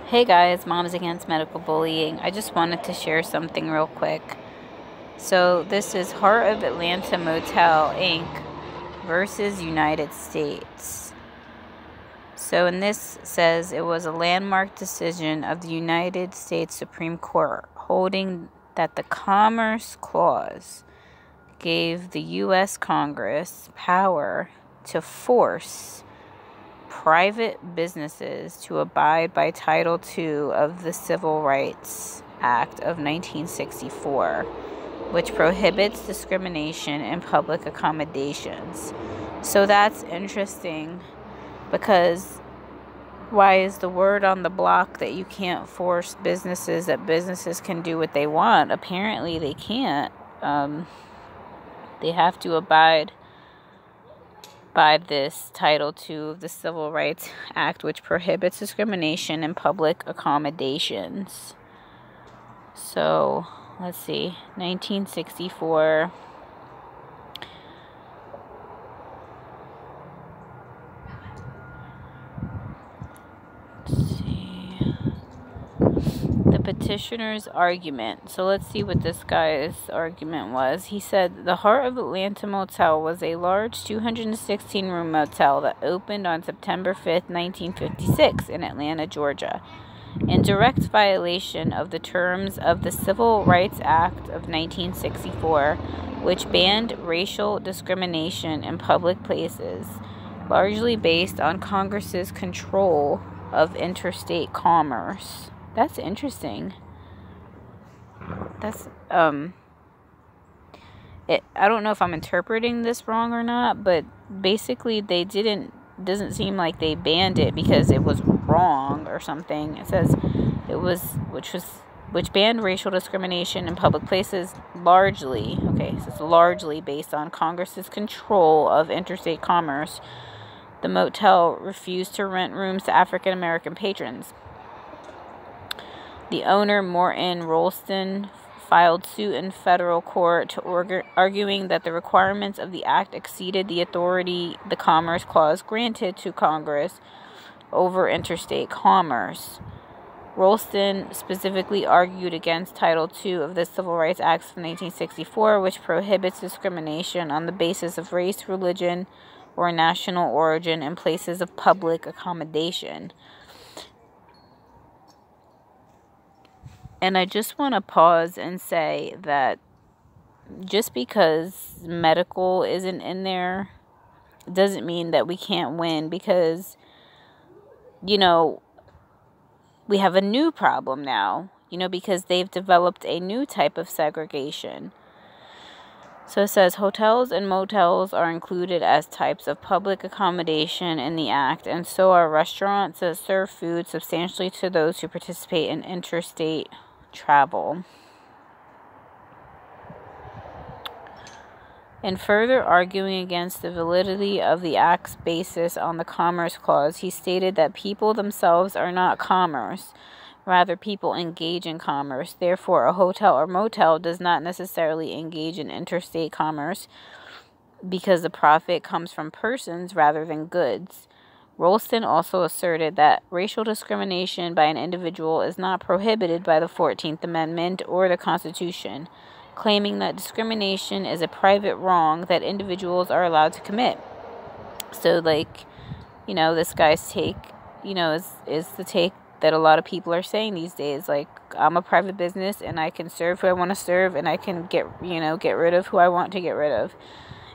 Hey guys, Moms Against Medical Bullying. I just wanted to share something real quick. So this is Heart of Atlanta Motel Inc. versus United States. So in this says it was a landmark decision of the United States Supreme Court holding that the Commerce Clause gave the U.S. Congress power to force private businesses to abide by Title II of the Civil Rights Act of 1964, which prohibits discrimination in public accommodations. So that's interesting because why is the word on the block that you can't force businesses, that businesses can do what they want? Apparently they can't. They have to abide by this Title II of the Civil Rights Act, which prohibits discrimination in public accommodations. So, let's see, 1964. Let's see. The petitioner's argument. So let's see what this guy's argument was. He said, the Heart of Atlanta Motel was a large 216-room motel that opened on September 5th, 1956 in Atlanta, Georgia, in direct violation of the terms of the Civil Rights Act of 1964, which banned racial discrimination in public places, largely based on Congress's control of interstate commerce. That's interesting. That's I don't know if I'm interpreting this wrong or not, but basically doesn't seem like they banned it because it was wrong or something. It says it was which banned racial discrimination in public places largely, so it's largely based on Congress's control of interstate commerce. The motel refused to rent rooms to African American patrons. The owner, Morton Rolston, filed suit in federal court arguing that the requirements of the act exceeded the authority the Commerce Clause granted to Congress over interstate commerce. Rolston specifically argued against Title II of the Civil Rights Act of 1964, which prohibits discrimination on the basis of race, religion, or national origin in places of public accommodation. And I just want to pause and say that just because medical isn't in there doesn't mean that we can't win, because, we have a new problem now, because they've developed a new type of segregation. So it says hotels and motels are included as types of public accommodation in the act, and so are restaurants that serve food substantially to those who participate in interstate travel. In further arguing against the validity of the Act's basis on the Commerce Clause, he stated that people themselves are not commerce. Rather, people engage in commerce. Therefore, a hotel or motel does not necessarily engage in interstate commerce because the profit comes from persons rather than goods. Rolston also asserted that racial discrimination by an individual is not prohibited by the 14th Amendment or the Constitution, claiming that discrimination is a private wrong that individuals are allowed to commit. So, this guy's take, is the take that a lot of people are saying these days. Like, I'm a private business and I can serve who I want to serve, and I can get rid of who I want to get rid of.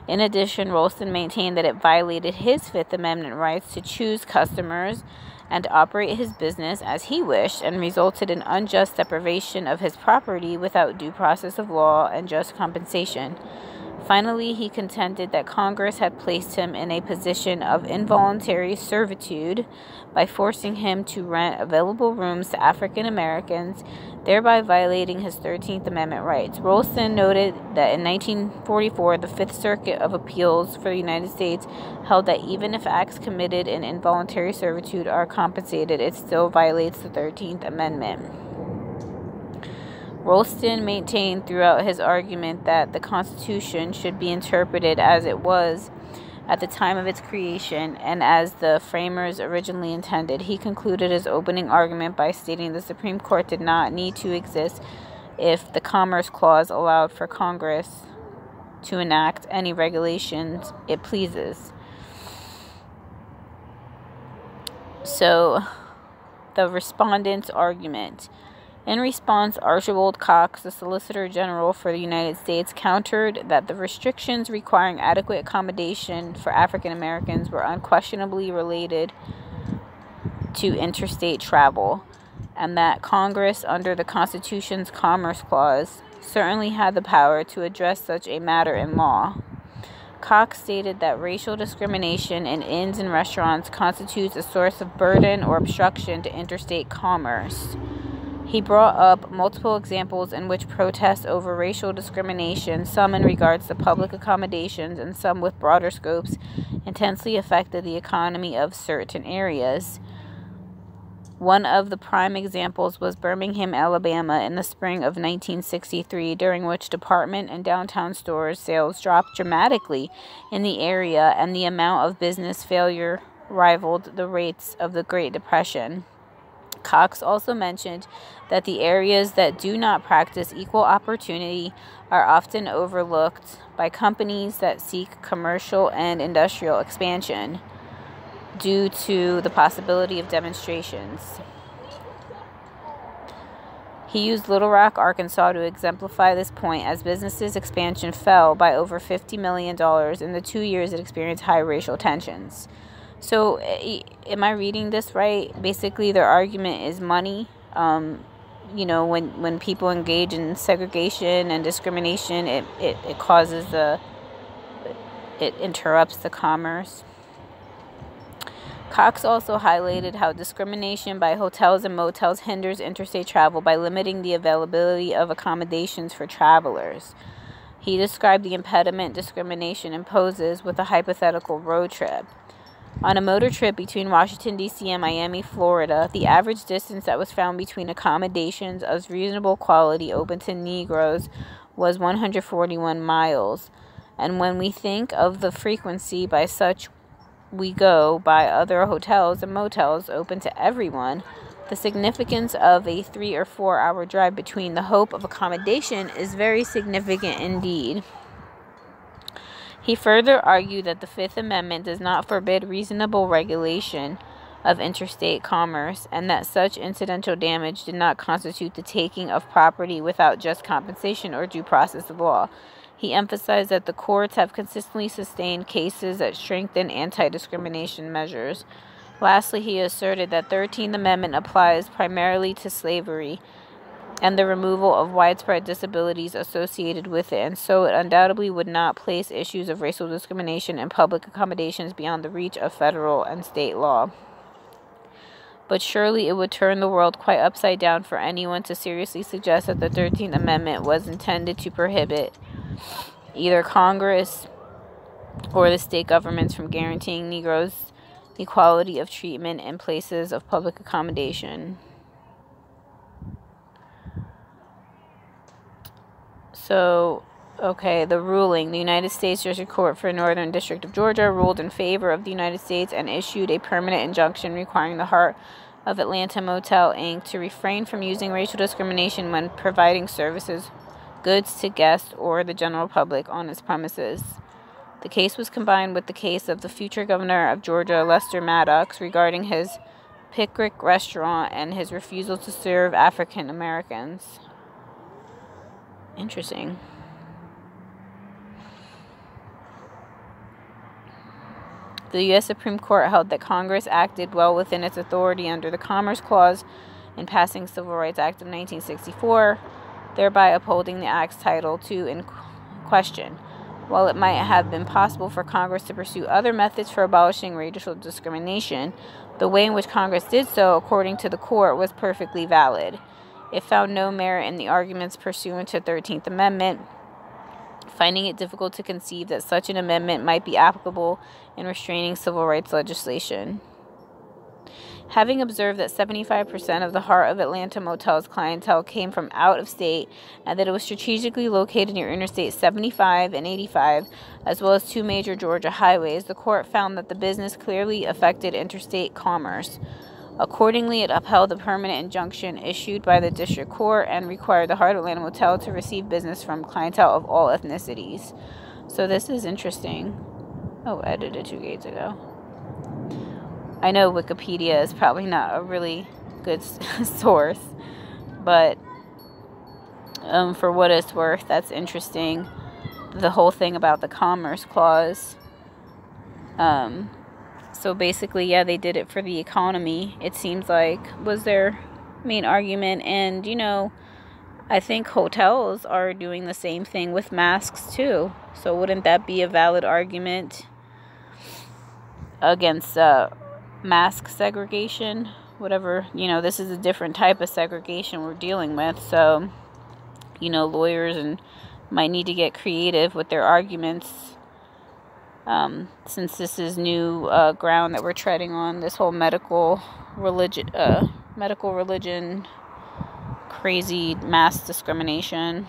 In addition, Rolston maintained that it violated his Fifth Amendment rights to choose customers and to operate his business as he wished, and resulted in unjust deprivation of his property without due process of law and just compensation. Finally, he contended that Congress had placed him in a position of involuntary servitude by forcing him to rent available rooms to African Americans, thereby violating his 13th Amendment rights. Rolston noted that in 1944, the Fifth Circuit of Appeals for the United States held that even if acts committed in involuntary servitude are compensated, it still violates the 13th Amendment. Rolston maintained throughout his argument that the Constitution should be interpreted as it was at the time of its creation, and as the framers originally intended. He concluded his opening argument by stating the Supreme Court did not need to exist if the Commerce Clause allowed for Congress to enact any regulations it pleases. So, the respondent's argument. In response, Archibald Cox, the Solicitor General for the United States, countered that the restrictions requiring adequate accommodation for African Americans were unquestionably related to interstate travel, and that Congress, under the Constitution's Commerce Clause, certainly had the power to address such a matter in law. Cox stated that racial discrimination in inns and restaurants constitutes a source of burden or obstruction to interstate commerce. He brought up multiple examples in which protests over racial discrimination, some in regards to public accommodations and some with broader scopes, intensely affected the economy of certain areas. One of the prime examples was Birmingham, Alabama, in the spring of 1963, during which department and downtown stores sales dropped dramatically in the area, and the amount of business failure rivaled the rates of the Great Depression. Cox also mentioned that the areas that do not practice equal opportunity are often overlooked by companies that seek commercial and industrial expansion due to the possibility of demonstrations. He used Little Rock, Arkansas to exemplify this point, as business's expansion fell by over $50 million in the 2 years it experienced high racial tensions. So, am I reading this right? Basically, their argument is money. When people engage in segregation and discrimination, it causes it interrupts the commerce. Cox also highlighted how discrimination by hotels and motels hinders interstate travel by limiting the availability of accommodations for travelers. He described the impediment discrimination imposes with a hypothetical road trip. On a motor trip between Washington, D.C. and Miami, Florida, the average distance that was found between accommodations of reasonable quality open to Negroes was 141 miles. And when we think of the frequency by such we go by other hotels and motels open to everyone, the significance of a 3 or 4 hour drive between the hope of accommodation is very significant indeed. He further argued that the Fifth Amendment does not forbid reasonable regulation of interstate commerce, and that such incidental damage did not constitute the taking of property without just compensation or due process of law. He emphasized that the courts have consistently sustained cases that strengthen anti-discrimination measures. Lastly, he asserted that the 13th Amendment applies primarily to slavery and the removal of widespread disabilities associated with it, and so it undoubtedly would not place issues of racial discrimination and public accommodations beyond the reach of federal and state law. But surely it would turn the world quite upside down for anyone to seriously suggest that the 13th Amendment was intended to prohibit either Congress or the state governments from guaranteeing Negroes equality of treatment in places of public accommodation. So, the ruling. The United States District Court for Northern District of Georgia ruled in favor of the United States and issued a permanent injunction requiring the Heart of Atlanta Motel, Inc. to refrain from using racial discrimination when providing services, goods to guests or the general public on its premises. The case was combined with the case of the future governor of Georgia, Lester Maddox, regarding his Pickwick restaurant and his refusal to serve African Americans. Interesting. The U.S. Supreme Court held that Congress acted well within its authority under the Commerce Clause in passing Civil Rights Act of 1964, thereby upholding the Act's Title II in question. While it might have been possible for Congress to pursue other methods for abolishing racial discrimination, the way in which Congress did so, according to the court, was perfectly valid. It found no merit in the arguments pursuant to the 13th Amendment, finding it difficult to conceive that such an amendment might be applicable in restraining civil rights legislation. Having observed that 75% of the Heart of Atlanta Motel's clientele came from out of state and that it was strategically located near Interstate 75 and 85, as well as 2 major Georgia highways, the court found that the business clearly affected interstate commerce. Accordingly, it upheld the permanent injunction issued by the district court and required the Heart of Atlanta Motel to receive business from clientele of all ethnicities. So this is interesting. Oh, edited 2 days ago. I know Wikipedia is probably not a really good source, but for what it's worth, that's interesting. The whole thing about the Commerce Clause. So basically, yeah, they did it for the economy, it seems like, was their main argument. And, you know, I think hotels are doing the same thing with masks, too. So wouldn't that be a valid argument against mask segregation? Whatever, you know, this is a different type of segregation we're dealing with. So, you know, lawyers might need to get creative with their arguments. Since this is new ground that we're treading on, this whole medical religion, crazy mass discrimination.